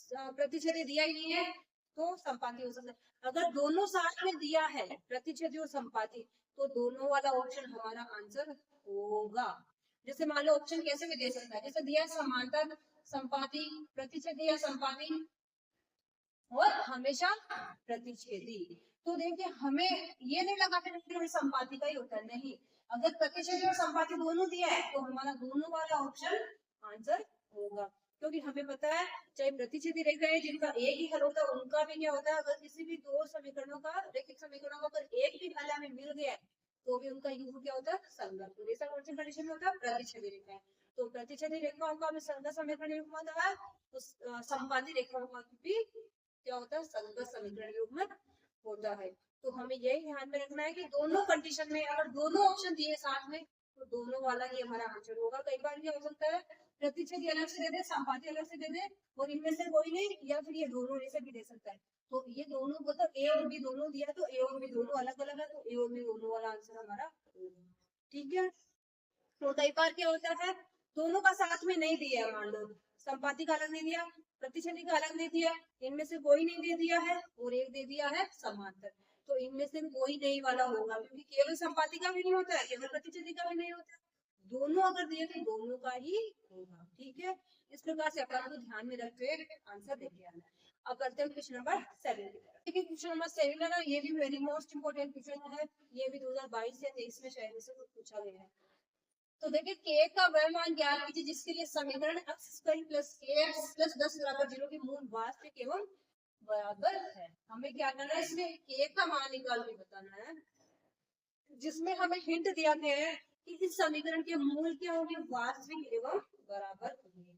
प्रतिच्छेदी दिया ही नहीं है तो संपाती हो सकता है। अगर दोनों साथ में दिया है प्रतिच्छेदी और संपाती तो दोनों वाला ऑप्शन हमारा आंसर होगा। जैसे मान लो ऑप्शन कैसे भी दे सकता है, जैसे दिया समांतर संपाती प्रतिच्छेदी या संपाती और हमेशा प्रतिच्छेदी। तो देखिए हमें ये नहीं लगा कि संपाती का ही होता है, नहीं, अगर प्रतिच्छेदी और संपाती दोनों दिया है तो हमारा दोनों वाला ऑप्शन आंसर होगा। क्योंकि हमें पता है चाहे प्रतिच्छेदी रेखाएं जिनका एक ही हल होता है उनका भी क्या होता है, अगर किसी भी दो समीकरणों का रैखिक समीकरणों का अगर एक भी हल हमें मिल गया तो भी उनका युग्म क्या होता है, संगत। तो ऐसा कौन सी कंडीशन में होता है, प्रतिच्छेदी रेखाएं। तो प्रतिच्छेदी रेखाओं का हमें संगत समीकरण युग्म होता है, तो संपाती रेखाओं का भी क्या होता है, संगत समीकरण युग्म होता है। तो हमें यही ध्यान में रखना है कि दोनों कंडीशन में अगर दोनों ऑप्शन दिए साथ में तो दोनों वाला ही हमारा आंसर होगा। कई बार क्या हो सकता है प्रतिच्छेदी अलग से दे दे, संपाती अलग से दे दे, और इनमें से कोई नहीं, या फिर ये दोनों ऐसे भी दे सकता है। तो ये दोनों मतलब ए और बी दोनों दिया, तो ए और बी दोनों अलग अलग है, तो ए और बी दोनों वाला आंसर हमारा होगा। ठीक है। तो कई बार क्या होता है, दोनों का साथ में नहीं दिया, मान लो संपाती का अलग नहीं दिया, प्रतिच्छेदी का अलग नहीं दिया, इनमें से कोई नहीं दे दिया है, और एक दे दिया है समांतर, तो इनमें से कोई नहीं वाला होगा, क्योंकि केवल संपाती का भी नहीं होता है, केवल प्रतिच्छेदी का भी नहीं होता है, दोनों अगर दिए तो दोनों का ही होगा। ठीक है, इस प्रकार से अपन को ध्यान में रखते हुए आंसर देके आना है। अब करते हैं क्वेश्चन नंबर 7 की तरफ। देखिए क्वेश्चन नंबर 7 है ना, ये भी वेरी मोस्ट इंपोर्टेंट क्वेश्चन है, ये भी 2022 या 23 में शायद से कुछ पूछा गया है। तो देखिए k का वह मान ज्ञात कीजिए जिसके लिए समीकरण x square plus kx plus 10 बराबर 0 की मूल वास्तविक एवं बराबर है। हमें क्या करना है, इसमें k का मान निकाल के बताना है, जिसमें हमें हिंट दिया गया है कि इस समीकरण के मूल क्या होंगे, वास्तविक एवं बराबर होंगे।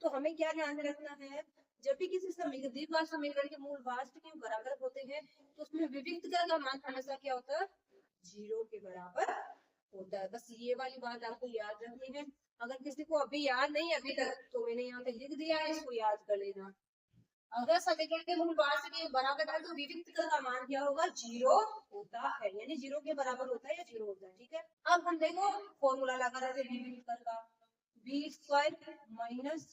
तो हमें क्या ध्यान में रखना है, जब भी किसी समीकरण द्विघात समीकरण के मूल वास्तविक एवं बराबर होते हैं, तो उसमें विविक्त का मान हमेशा क्या होता है, 0 के बराबर होता है। बस ये वाली बात आपको याद रखनी है। अगर किसी को अभी याद नहीं अभी तक, तो मैंने यहाँ पे लिख दिया है, इसको याद कर लेना। अगर समीकरण के मूल वास्तविक के बराबर है, तो विविक्त का मान क्या होगा, 0 होता है, यानी 0 के बराबर होता है या 0 होता है। ठीक है, अब हम देखो फॉर्मूला लगा रहे थे विविक्त का, बी स्क्वायर माइनस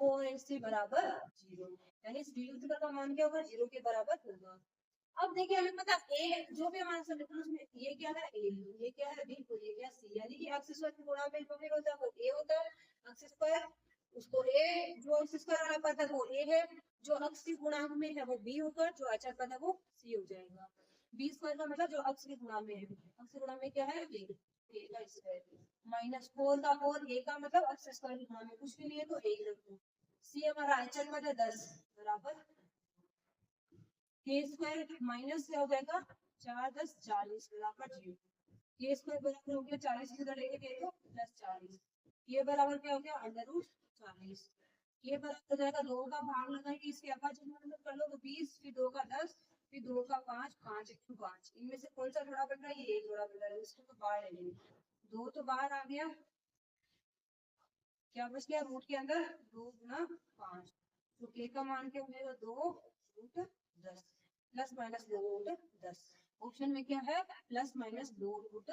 4ac बराबर 0, यानी इस विविक्त का मान क्या होगा, 0 के बराबर होगा। अब देखिए हमें पता ए, जो भी हमारा समीकरण उसमें ये क्या है, ए, ये क्या है, बी, और ये क्या सी, यानी कि एक्स स्क्वायर के गुणा में जो भी होता है वो ए होता है, एक्स स्क्वायर उसको ए, जो एक्स स्क्वायर वाला पद है वो ए है, जो एक्स के गुणांक में है वो बी होकर, जो अचर पद है वो सी हो जाएगा। बी स्क्वायर का मतलब जो एक्स के गुणा में है, एक्स के गुणा में क्या है, ए, ए का स्क्वायर माइनस 4 का 4, ए का मतलब एक्स स्क्वायर के गुणा में कुछ भी नहीं है तो ए रखो, सी हमारा अचर पद है 10 बराबर के स्क्वायर माइनस क्या हो जाएगा, 4 10 40 बराबर 0, के स्क्वायर बराबर हो गया 40 की इधर लेके गए तो प्लस 40, ये बराबर क्या हो गया अंडर रूट 40, ये बराबर हो जाएगा 2 का भाग लगाएंगे इसके अभाज्य में मतलब कर लो तो 20, फिर 2 का 10, फिर 2 का 5, 5 1 5, इनमें से कौन सा जोड़ा बन रहा है, ये एक जोड़ा बन रहा है, इसको तो बाहर ले लेंगे, 2 तो बाहर आ गया, क्या बच गया रूट के अंदर 2 गुना 5, तो के का मान क्या हो जाएगा 2 root 10 plus minus 2 root 10, option में क्या है प्लस माइनस 2 रूट,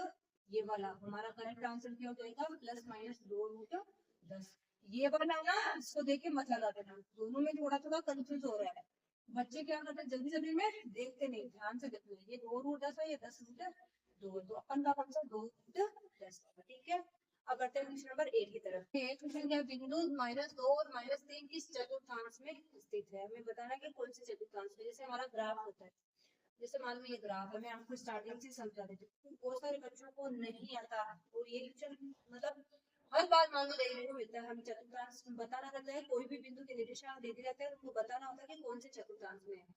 ये वाला हमारा करेक्ट आंसर क्या हो जाएगा प्लस माइनस 2 रूट 10। ये वाला ना इसको देख के मत लगा देना, दोनों में थोड़ा थोड़ा कंफ्यूज हो रहा है, बच्चे क्या करते हैं जल्दी जल्दी में देखते नहीं, ध्यान से देखते हैं, ये 2 रूट 10 है, ये 10 रूट 2, तो अपन का कौन सा 2 रूट 10, ठीक है। अब बढ़ते हैं क्वेश्चन नंबर 8 की तरफ। क्वेश्चन क्या है, बिंदु -2 और -3 किस चतुर्थांश में स्थित है, हमें बताना कि कौन से चतुर्थांश में, जैसे हमारा ग्राफ होता है, जैसे मान लो ये ग्राफ है, मैं आपको स्टार्टिंग से समझा देती हूँ, बहुत सारे बच्चों को नहीं आता, और ये क्वेश्चन मतलब हर बार मान लो देखने को मिलता है, हम चतुर्थांश बताना रहता है, कोई भी बिंदु के निर्देशांक देते रहते हैं, उनको बताना होता है कि कौन से चतुर्थांश में है,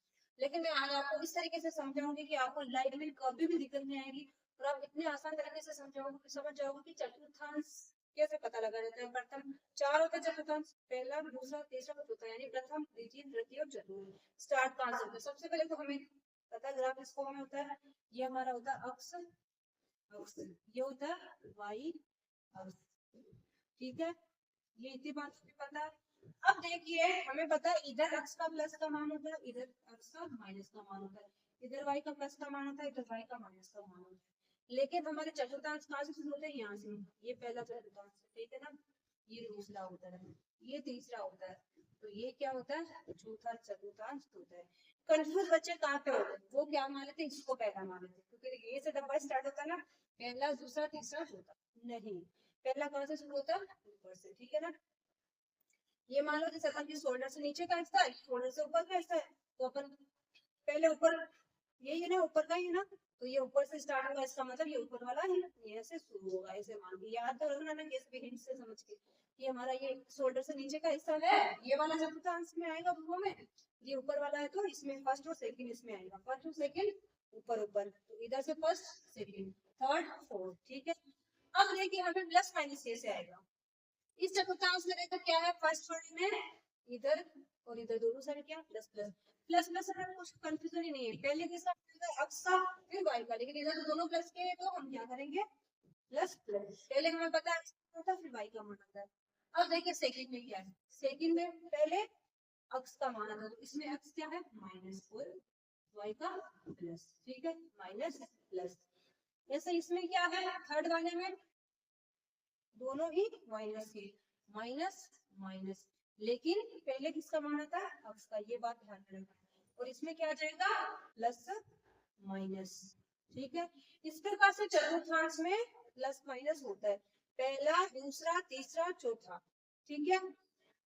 लेकिन मैं आज आपको इस तरीके से समझाऊंगी कि आपको लाइफ में कभी भी दिक्कत नहीं आएगी, और आप इतने आसान तरीके से समझाओगे समझ जाओगे कि चतुर्थांश कैसे पता लगा जाता है। प्रथम 4 होते हैं चतुर्थांश, पहला दूसरा तीसरा चौथा, यानी प्रथम द्वितीय तृतीय और चतुर्थ। स्टार्ट कहाँ से होता है, सबसे पहले तो हमें पता ग्राफ किस फॉर्म में होता है, ये हमारा होता है अक्ष, अक्ष ये होता है वाई अक्ष, ठीक है, ये इतनी बात भी पता है। अब देखिए हमें पता है इधर अक्ष का प्लस का मान होता है, इधर अक्ष का माइनस का मान होता है, इधर y का प्लस का मान होता है, इधर y का माइनस का मान होता है, लेकिन हमारे चतुर्थांश कहाँ से शुरू होते हैं, यहाँ से, ये पहला चतुर्थांश ठीक है ना, ये दूसरा होता है, ये तीसरा होता है, तो ये क्या होता है चौथा चतुर्थांश होता है। कंफ्यूज बच्चे कहाँ पे होते हैं, वो क्या मान लेते हैं, इसको पहला मान लेते हैं, क्योंकि ये से डब्बा स्टार्ट होता है ना, पहला दूसरा तीसरा चौथा, नहीं पहला कहाँ से शुरू होता है, ऊपर से, ठीक है ना। ये मान लो जैसे अपन के शोल्डर से नीचे का हिस्सा है, शोल्डर से ऊपर का हिस्सा है, तो अपन पहले ऊपर यही है ना, ऊपर का ही है ना, तो ये ऊपर से स्टार्ट होगा, इसका मतलब ये ऊपर वाला है, ये ऐसे शुरू होगा, ऐसे मान के याद तो रखना ना, किस भी हिंट से समझ के, ये हमारा ये शोल्डर से नीचे का हिस्सा है, ये वाला चतुर्थांश में आएगा वो में, ये ऊपर वाला है तो इसमें फर्स्ट और सेकंड इसमें आएगा, फर्स्ट और सेकंड ऊपर ऊपर, तो इधर से फर्स्ट सेकंड थर्ड फोर्थ, ठीक है। अब देखिए हमें प्लस माइनस ये से आएगा, इस चतुर्थांश में देखो क्या है, फर्स्ट वाले में इधर और इधर दोनों साइड क्या प्लस प्लस प्लस प्लस, हमें कुछ कंफ्यूजन ही नहीं है, पहले के साथ अक्ष का फिर वाई का, लेकिन इधर तो दोनों प्लस के, तो हम क्या करेंगे प्लस प्लस, पहले हमें पता है होता है फिर वाई का मान आता है। अब देखिए सेकंड में क्या है, सेकंड में पहले अक्स का मान आता है, तो इसमें अक्स क्या है माइनस और वाई का प्लस, ठीक है माइनस प्लस। ऐसे इसमें क्या है थर्ड वाले में दोनों ही माइनस के, माइनस माइनस, लेकिन पहले किसका मान आता है अक्स का, ये बात ध्यान में रखना। और इसमें क्या आ जाएगा प्लस माइनस, ठीक है। इस प्रकार से चतुर्थांश में प्लस माइनस होता है, पहला दूसरा तीसरा चौथा, ठीक है।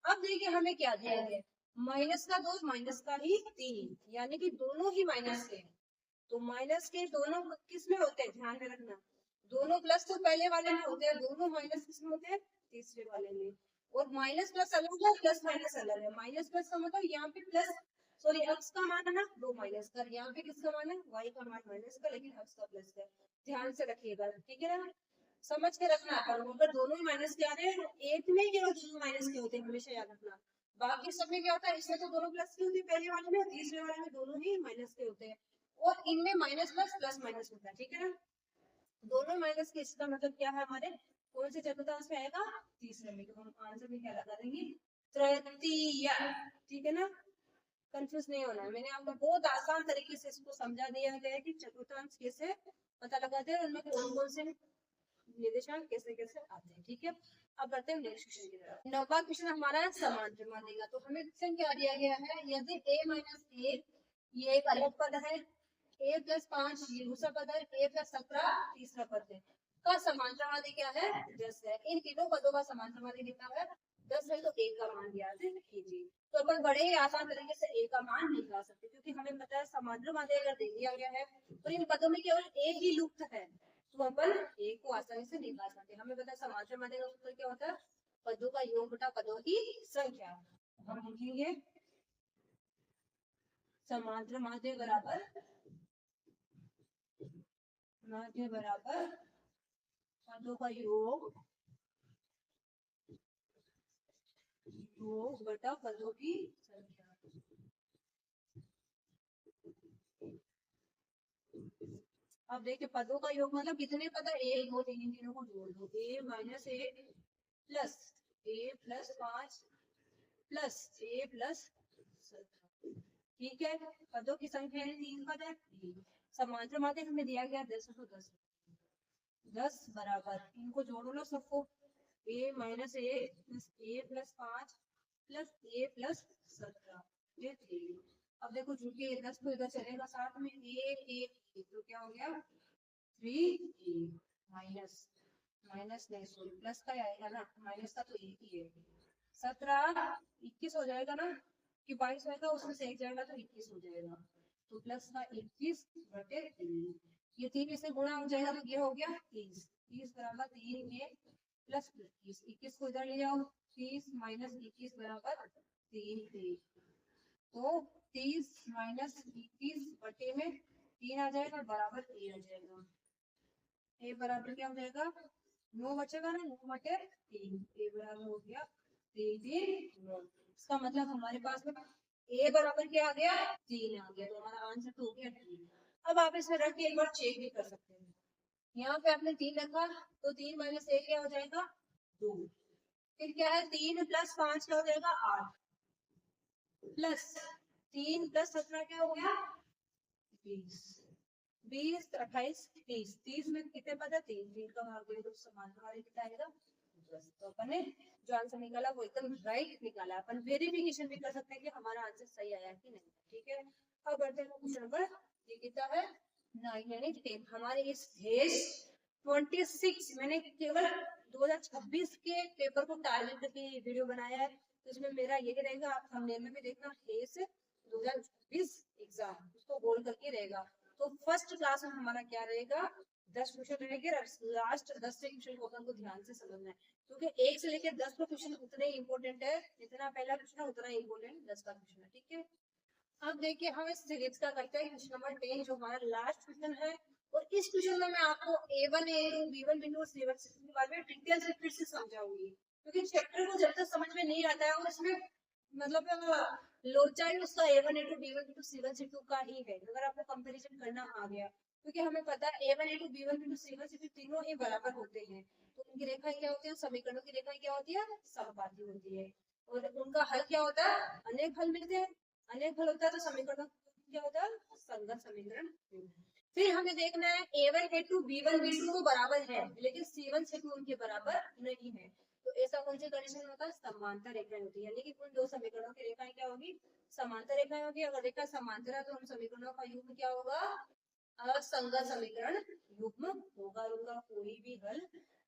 अब देखिए हमें क्या दिया है, माइनस का 2 माइनस का ही 3, यानी कि दोनों ही माइनस के हैं। तो माइनस के दोनों किस में होते हैं ध्यान में रखना, दोनों प्लस तो पहले वाले में होते हैं, दोनों माइनस किस में होते हैं तीसरे वाले में। और माइनस प्लस अलग है, प्लस माइनस अलग है। माइनस प्लस का मतलब यहाँ पे प्लस सॉरी अक्स का मान है ना 2 माइनस का, यहाँ पे किसका मान है वाई का मान माइनस का, लेकिन अक्स का प्लस का, ध्यान से रखिएगा, ठीक है ना, समझ के रखना। पर अगर दोनों ही माइनस के आ रहे हैं, एक में केवल दोनों माइनस के होते हैं, हमेशा याद रखना। बाकी सब में क्या होता है, इसमें तो दोनों प्लस के होते हैं पहले वाले में, तीसरे वाले में दोनों ही माइनस के होते हैं, और इनमें माइनस प्लस प्लस माइनस होता है, ठीक है ना। दोनों माइनस के, इसका मतलब क्या है हमारे कौन से चतुर्थांश में आएगा तीसरे में, तो हम आंसर में क्या लगा देंगे तृतीय, ठीक है ना। कंफ्यूज नहीं होना है, मैंने आपको बहुत आसान तरीके से इसको समझा दिया गया है कि चतुर्थांश कैसे पता लगाते हैं, उनमें कौन कौन से निर्देशांक कैसे कैसे आते हैं, ठीक है। अब बढ़ते हैं नेक्स्ट क्वेश्चन की तरफ। नौवां क्वेश्चन हमारा है समांतर मानेगा, तो हमें क्वेश्चन क्या दिया गया है, यदि a माइनस ए ये एक अलग पद है, a प्लस 5 ये दूसरा पद है, a प्लस 17 तीसरा पद है, का समांतरवादी क्या है 10 है। इन तीनों पदों का समांतरवादी कितना है 10 है, तो a का मान ज्ञात कीजिए। तो अपन बड़े ही आसान तरीके से a का मान निकाल सकते हैं, क्योंकि हमें पता है समांतरवादी अगर दे दिया गया है तो इन पदों में केवल a ही लुप्त है, तो अपन a को आसानी से निकाल सकते हैं। हमें पता है समांतरवादी का सूत्र क्या होता है पदों का योग बटा पदों की संख्या। हम लिखेंगे समांतर माध्य बराबर माध्य बराबर पदों का योग योग बटा पदों की संख्या। अब देखिए पदों का योग मतलब कितने पद है 1 2 3 तीनों को जोड़ दो, a minus A plus a plus 5 plus a plus 17, ठीक है। पदों की संख्या है 3 पद है, समांतर माध्य हमें दिया गया 10 तो 10 बराबर इनको जोड़ लो सबको, a minus A plus a plus 5 plus a plus 17, ये 3। अब देखो चूंकि 10 तो इधर चलेगा साथ में a तो क्या हो गया 3a माइनस माइनस नहीं सॉरी प्लस का आएगा ना, माइनस का तो एक ही है, 17 21 हो जाएगा ना, कि 22 आएगा उसमें से एक जाएगा तो 21 हो जाएगा, तो प्लस का 21 बटे 3, ये 3 इससे गुणा हो जाएगा तो ये हो गया 30, 30 बराबर 3a प्लस 21, 21 को इधर ले जाओ 30 माइनस 21 बराबर 3a, तो 30 माइनस 21 बटे में 3 आ जाएगा बराबर a आ जाएगा, a बराबर क्या हो जाएगा 9 बचेगा ना, 9 बटे 3, a बराबर हो गया 3 3 9। इसका मतलब हमारे पास में a बराबर क्या आ गया 3 आ गया, तो हमारा आंसर तो हो गया 3। अब आप इसमें रख के एक बार चेक भी कर सकते हैं, यहाँ पे आपने 3 रखा तो 3 माइनस 1 क्या हो जाएगा 2, फिर क्या है 3 प्लस 5 क्या हो जाएगा 8 प्लस 3 प्लस 17 क्या हो गया 20, 20 28 30, 30 में कितने पद है 3, 3 का भाग दे तो समांतर वाले कितना आएगा 10। तो अपन ने जो आंसर निकाला वो एकदम राइट निकाला। अपन वेरिफिकेशन भी कर सकते हैं कि हमारा आंसर सही आया कि नहीं, ठीक है। अब बढ़ते हैं क्वेश्चन नंबर ये कितना है 9 यानी 10। हमारे इस भेज 26 मैंने केवल 2026 के पेपर को टारगेट करके वीडियो बनाया है, तो इसमें मेरा ये रहेगा, आप थंबनेल में भी देखना फेस 2026 एग्जाम उसको बोल करके रहेगा। तो फर्स्ट क्लास में हमारा क्या रहेगा 10 क्वेश्चन रहेंगे, लास्ट 10 क्वेश्चन को अपन को ध्यान से समझना है, क्योंकि 1 से लेकर 10 का क्वेश्चन उतने इंपॉर्टेंट है, जितना पहला क्वेश्चन है उतना इंपॉर्टेंट 10 का क्वेश्चन है, ठीक है। अब देखिए हम इस सीरीज का करते हैं क्वेश्चन नंबर 10 जो हमारा लास्ट क्वेश्चन है, और इस क्वेश्चन में मैं आपको A1 A2 B1 B2 C1 C2 के बारे में डिटेल से फिर से समझाऊंगी, क्योंकि चैप्टर को जब तक समझ में नहीं आता है और इसमें मतलब लोचा ही उसका A1 A2 B1 B2 C1 C2 का ही है, अगर आपको कंपैरिजन करना आ गया क्योंकि हमें पता है A1 A2 B1 B2 C1 C2 तीनों ही बराबर होते हैं, तो उनकी रेखाएं क्या होती है, समीकरणों की रेखाएं क्या होती है, समपाती होती है। और उनका हल क्या होता है, अनेक हल मिलते हैं, अनेक हल होता है तो समीकरणों क्या होता है, संगत समीकरण। फिर हमें देखना है A1 A2 B1 B2 तो बराबर है, लेकिन C1 C2 उनके बराबर नहीं है, तो ऐसा कौन सी कंडीशन होता है, समांतर रेखाएं होती है, यानी कि उन दो समीकरणों की रेखाएं क्या होगी, समांतर रेखाएं होगी। अगर रेखा समांतर है तो उन समीकरणों का युग्म क्या होगा, असंगत समीकरण युग्म होगा। उनका कोई भी हल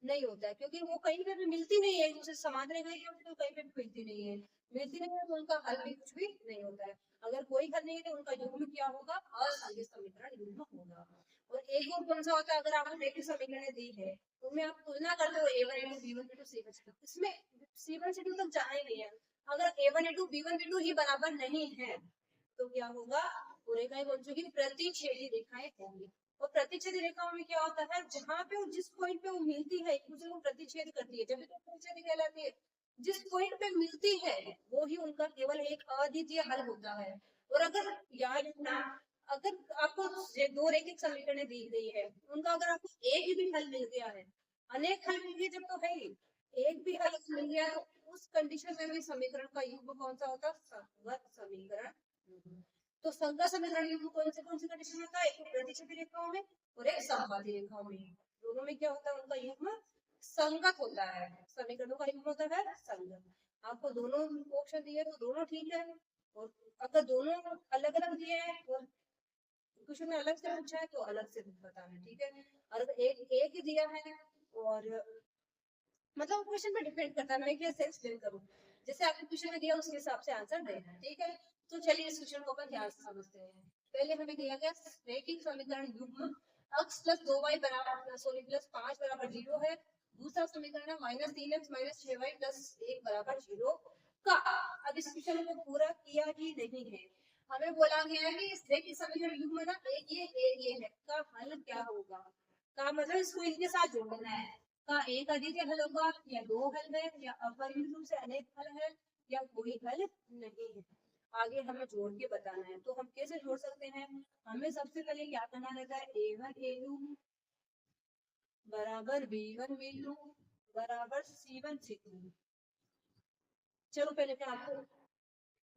नहीं होता है, क्योंकि वो कहीं पे भी मिलती नहीं है, एक दूसरे समांतर रेखाएं तो कहीं पे भी मिलती नहीं है, मिलती नहीं है तो उनका हल भी कुछ भी नहीं होता है। अगर कोई हल नहीं है तो उनका युग्म क्या होगा, असंगत समीकरण युग्म होगा। और एक और कौन सा होता है, अगर आपको रेखीय समीकरण दी है तो उनमें आप तुलना करते हो A1 A2 B1 B2 C1 C2, इसमें C1 C2 तक जाना ही नहीं है। अगर A1 A2 B1 B2 ही बराबर नहीं है तो क्या होगा, वो रेखाएं कौन सी होगी, प्रतिच्छेदी रेखाएं होंगी। और प्रतिच्छेदी रेखाओं में क्या होता है, जहां पे वो जिस पॉइंट पे वो मिलती है एक दूसरे को प्रतिच्छेद करती है, जब प्रतिच्छेदी कहलाती है। जिस पॉइंट पे मिलती है वो ही उनका केवल एक अद्वितीय हल होता है। और अगर याद रखना, अगर आपको ये दो रैखिक समीकरण दी गई है, उनका अगर आपको एक भी हल मिल गया है, अनेक हल मिल गए जब तो है ही, एक भी हल मिल गया तो उस कंडीशन में भी समीकरण का युग्म कौन सा होता है, संगत समीकरण। तो संगत समीकरण युग्म कौन सी कंडीशन होता है, एक प्रतिच्छेदी रेखाओं में और एक समबाहु रेखाओं में, दोनों में क्या होता है, उनका युग्म संगत होता है, समीकरणों का युग्म होता है संगत। आपको दोनों ऑप्शन दिए तो दोनों ठीक है, और अगर दोनों अलग अलग दिए हैं और क्वेश्चन में अलग से पूछा है तो अलग से बताना, ठीक है। और एक एक ही दिया है और मतलब क्वेश्चन पे डिपेंड करता है मैं कैसे एक्सप्लेन करूं, जैसे आपको क्वेश्चन में दिया उसके हिसाब से आंसर देना, ठीक है। तो चलिए इस क्वेश्चन को अपन ध्यान से समझते हैं। पहले हमें दिया गया रैखिक समीकरण युग्म x प्लस 2y बराबर सॉरी प्लस 5 बराबर 0 है। दूसरा समीकरण है -3x माइनस 6y प्लस 1 बराबर 0 का। अब इस क्वेश्चन को पूरा किया ही नहीं है, हमें बोला गया है कि इस रैखिक समीकरण युग्म ना एक ये है का हल क्या होगा, का मतलब इसको इनके साथ जोड़ना है, का एक अद्वितीय हल होगा या दो हल है या अपरिमित रूप से अनेक हल है या कोई हल नहीं है, आगे हमें जोड़ के बताना है। तो हम कैसे जोड़ सकते हैं, हमें सबसे पहले क्या करना रहता है, A1 A2 बराबर B1 B2 बराबर C1 C2। चलो पहले मैं आपको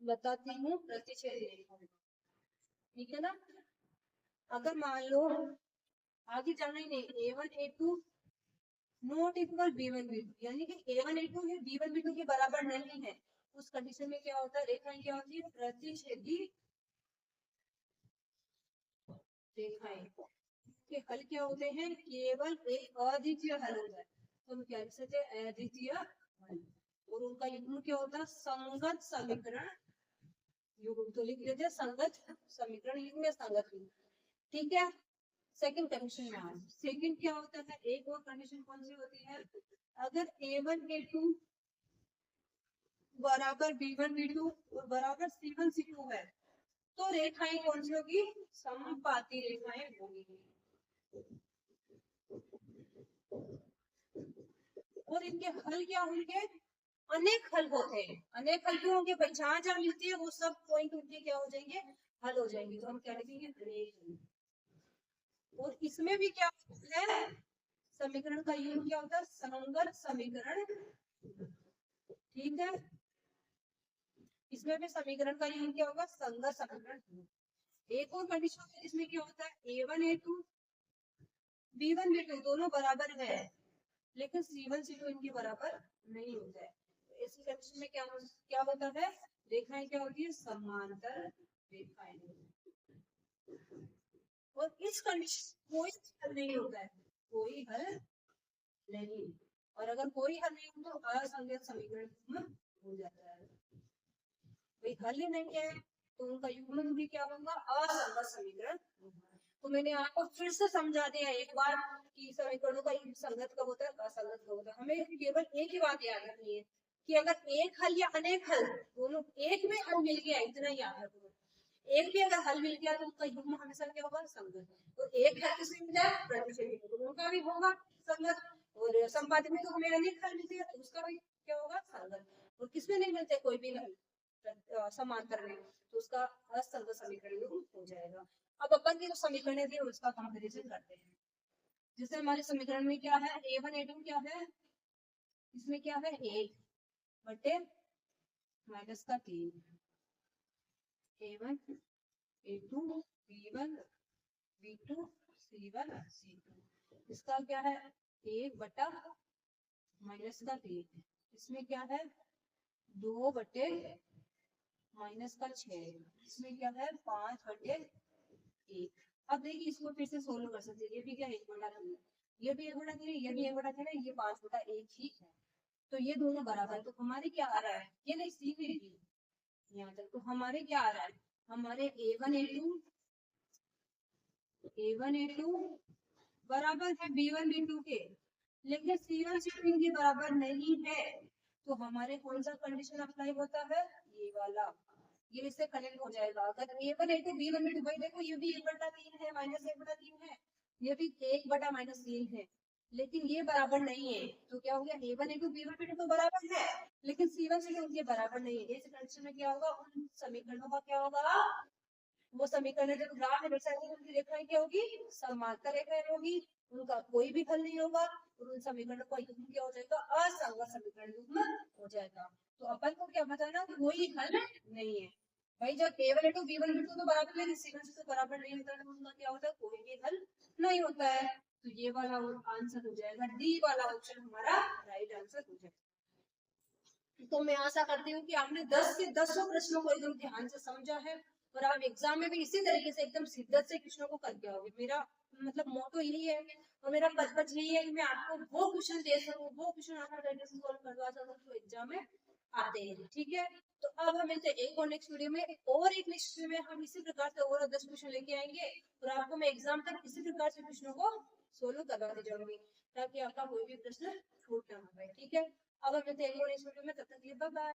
बताती हूँ प्रतिच्छेदी रेखा, ठीक है ना। अगर मान लो आगे जाना ही नहीं, A1 A2 not equal B1 B2, यानी कि A1 A2 है B1 B2 के बराबर नहीं है, उस कंडीशन में क्या होता है, रेखाएं क्या होती है, प्रतिच्छेदी रेखाएं के हल क्या होते हैं, केवल एक अद्वितीय हल होता है, तो हम क्या लिख सकते हैं, अद्वितीय हल। और उनका युग्म क्या होता है, संगत समीकरण युग्म, तो लिख लेते हैं संगत समीकरण युग्म या संगत युग्म, ठीक है। सेकंड कंडीशन में आज सेकंड क्या होता है, एक और कंडीशन कौन सी होती है, अगर A1 A2 बराबर B1 B2 और बराबर C1 C2 है तो रेखाएं कौन सी होगी, समपाती रेखाएं होगी। और इनके हल क्या होंगे, अनेक हल होते हैं। अनेक हल क्यों होंगे भाई, जहां जहां मिलती है वो सब पॉइंट उनके क्या हो जाएंगे, हल हो जाएंगे, तो हम क्या लिखेंगे, अनेक। और इसमें भी क्या है, समीकरण का युग्म क्या होता है, संगत समीकरण, ठीक है। इसमें भी समीकरण का युग्म क्या होगा, संगत समीकरण। एक और कंडीशन है जिसमें क्या होता है, A1 A2 B1 B2 दोनों बराबर है लेकिन C1 C2 इनके बराबर नहीं होता है, तो ऐसी कंडीशन में क्या होता है, रेखाएं क्या होती है, समांतर रेखाएं। और इस कंडीशन कोई हल नहीं होता है, कोई हल नहीं, और अगर कोई हल नहीं हो तो असंगत समीकरण हो जाता है, भाई हल ही नहीं है तो उनका युग्म भी क्या होगा, असंगत समीकरण। तो मैंने आपको फिर से समझा दिया एक बार कि समीकरणों का संगत कब होता है, असंगत कब होता है। हमें केवल एक ही बात याद रखनी है कि अगर एक हल या अनेक हल दोनों, एक भी हल मिल गया इतना ही याद रखो, एक भी अगर हल मिल गया तो उसका युग्म हमेशा क्या होगा, संगत। तो एक हल किसमें मिला है, प्रतिच्छेदी तो उनका भी होगा संगत, और संपादित में तो हमें अनेक हल मिलते हैं तो उसका भी क्या होगा, संगत। और किसमें नहीं मिलते कोई भी हल समांतर में तो उसका असंगत समीकरण हो जाएगा। अब अपन की जो समीकरण दी है उसका कंपेरिजन करते हैं। जैसे हमारे समीकरण में क्या है, a1 a2 क्या है, इसमें क्या है 8 बटे माइनस का 3, a1 a2 b1 b2 c1 c2, इसका क्या है 1 बटा माइनस का 3, इसमें क्या है 2 बटे माइनस का 6, इसमें क्या है 5 बटे 1। अब देखिए इसको फिर से सोल्व कर सकते हैं, ये भी क्या 1 बटा 3, ये भी 1 बटा 3, ये भी 1 बटा 3 है, ये 5 बटा 1 ही है, तो ये दोनों बराबर है। तो हमारे क्या आ रहा है, ये नहीं सी भी यहाँ तक, तो हमारे क्या आ रहा है, हमारे a1 a2 बराबर है b1 b2 के, लेकिन c1 c2 इनके बराबर नहीं है, तो हमारे कौन सा कंडीशन अप्लाई होता है, ये वाला, ये इससे कनेक्ट हो जाएगा। अगर a1 a2 b1 b2, भाई देखो ये भी 1 बटा 3 है, माइनस 1 बटा 3 है, ये भी 1 बटा माइनस 3 है, लेकिन ये बराबर नहीं है, तो क्या हो गया a1 a2 b1 b2 तो बराबर है, लेकिन c1 c2 उनके बराबर नहीं है। इस कंडीशन में क्या होगा, उन समीकरणों का क्या होगा, वो समीकरण जो ग्राफ है उनकी रेखाएं क्या होगी, समांतर रेखाएं होगी, उनका कोई भी हल नहीं होगा, और उन समीकरणों का युग्म क्या हो जाएगा, असंगत समीकरण युग्म हो जाएगा। तो अपन को क्या बताना, कोई हल नहीं है। भाई जब a1 a2 b1 b2 तो बराबर है, c1 से बराबर नहीं होता है, उनका क्या होता है, कोई भी हल नहीं होता है। तो ये वाला आंसर हो जाएगा, डी वाला ऑप्शन हमारा राइट आंसर हो जाएगा। तो मैं आशा करती हूँ कि आपने 10 के 10 प्रश्नों को एकदम ध्यान से समझा है, और आप एग्जाम में भी इसी तरीके से एकदम शिद्दत से क्वेश्चनों को करके आओगे। मेरा मतलब मोटो यही है, और मेरा पर्पज यही है कि मैं आपको वो क्वेश्चन दे सकूं, वो क्वेश्चन आसान तरीके से सॉल्व करवा सकूं जो एग्जाम में आते हैं। ठीक है, तो अब हम मिलते हैं एक और नेक्स्ट वीडियो में, और एक नेक्स्ट वीडियो में हम इसी प्रकार से और 10 क्वेश्चन लेके आएंगे, और आपको मैं एग्जाम तक इसी प्रकार से क्वेश्चनों को सोल्व करवाती जाऊंगी, ताकि आपका कोई भी प्रश्न छूट ना पाए। ठीक है, अब हम मिलते हैं एक और नेक्स्ट वीडियो में, तब तक के लिए बाय बाय।